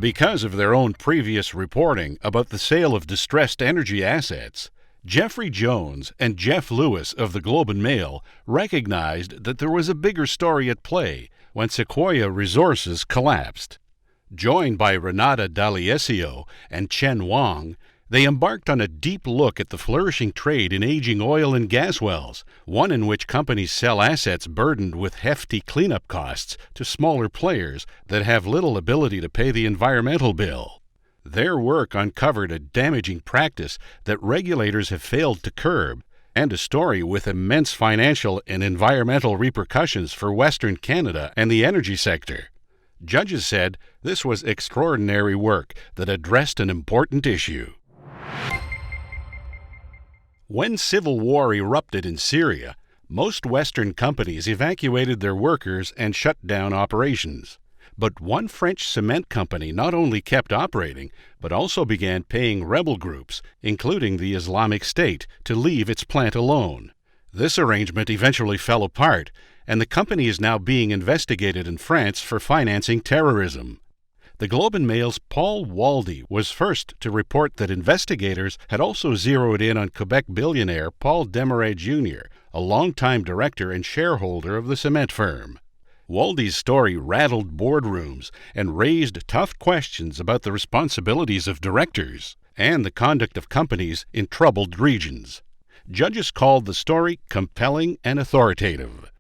Because of their own previous reporting about the sale of distressed energy assets, Jeffrey Jones and Jeff Lewis of the Globe and Mail recognized that there was a bigger story at play when Sequoia Resources collapsed. Joined by Renata D'Alessio and Chen Wang, they embarked on a deep look at the flourishing trade in aging oil and gas wells, one in which companies sell assets burdened with hefty cleanup costs to smaller players that have little ability to pay the environmental bill. Their work uncovered a damaging practice that regulators have failed to curb, and a story with immense financial and environmental repercussions for Western Canada and the energy sector. Judges said this was extraordinary work that addressed an important issue. When civil war erupted in Syria, most Western companies evacuated their workers and shut down operations. But one French cement company not only kept operating, but also began paying rebel groups, including the Islamic State, to leave its plant alone. This arrangement eventually fell apart, and the company is now being investigated in France for financing terrorism. The Globe and Mail's Paul Waldy was first to report that investigators had also zeroed in on Quebec billionaire Paul Desmarais Jr., a longtime director and shareholder of the cement firm. Waldy's story rattled boardrooms and raised tough questions about the responsibilities of directors and the conduct of companies in troubled regions. Judges called the story compelling and authoritative.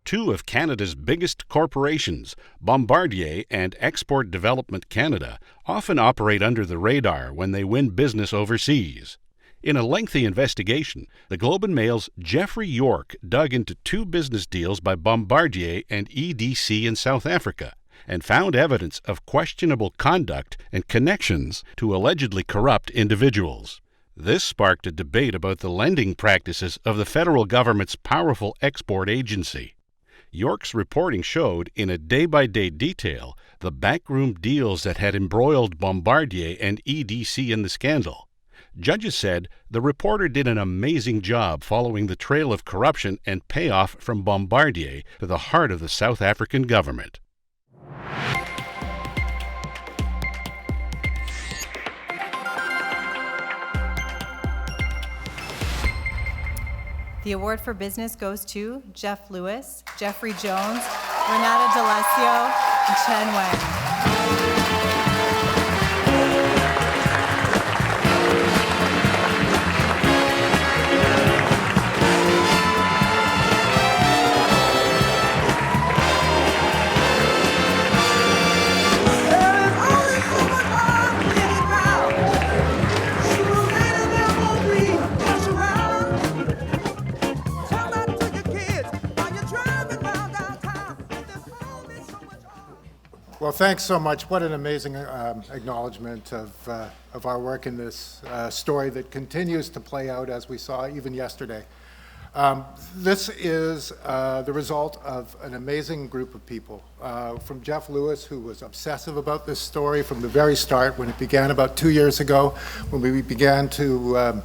Two of Canada's biggest corporations, Bombardier and Export Development Canada, often operate under the radar when they win business overseas. In a lengthy investigation, the Globe and Mail's Jeffrey York dug into two business deals by Bombardier and EDC in South Africa and found evidence of questionable conduct and connections to allegedly corrupt individuals. This sparked a debate about the lending practices of the federal government's powerful export agency. York's reporting showed, in a day-by-day detail, the backroom deals that had embroiled Bombardier and EDC in the scandal. Judges said the reporter did an amazing job following the trail of corruption and payoff from Bombardier to the heart of the South African government. The award for business goes to Jeff Lewis, Jeffrey Jones, Renata D'Alessio, and Chen Wang. Well, thanks so much. What an amazing acknowledgement of our work in this story that continues to play out, as we saw even yesterday. This is the result of an amazing group of people. From Jeff Lewis, who was obsessive about this story from the very start, when it began about 2 years ago, when we began to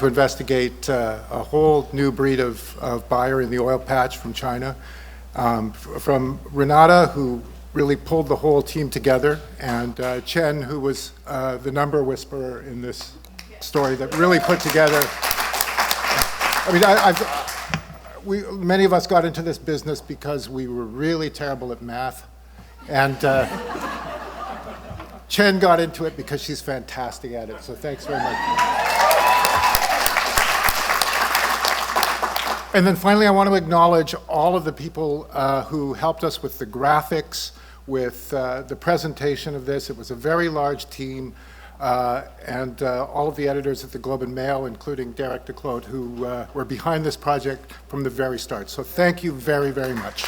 investigate a whole new breed of buyer in the oil patch from China. From Renata, who really pulled the whole team together, and Chen, who was the number whisperer in this story that really put together. I mean, many of us got into this business because we were really terrible at math, and Chen got into it because she's fantastic at it. So thanks very much. And then finally, I want to acknowledge all of the people who helped us with the graphics, with the presentation of this. It was a very large team, and all of the editors at the Globe and Mail, including Derek DeClote, who were behind this project from the very start. So thank you very, very much.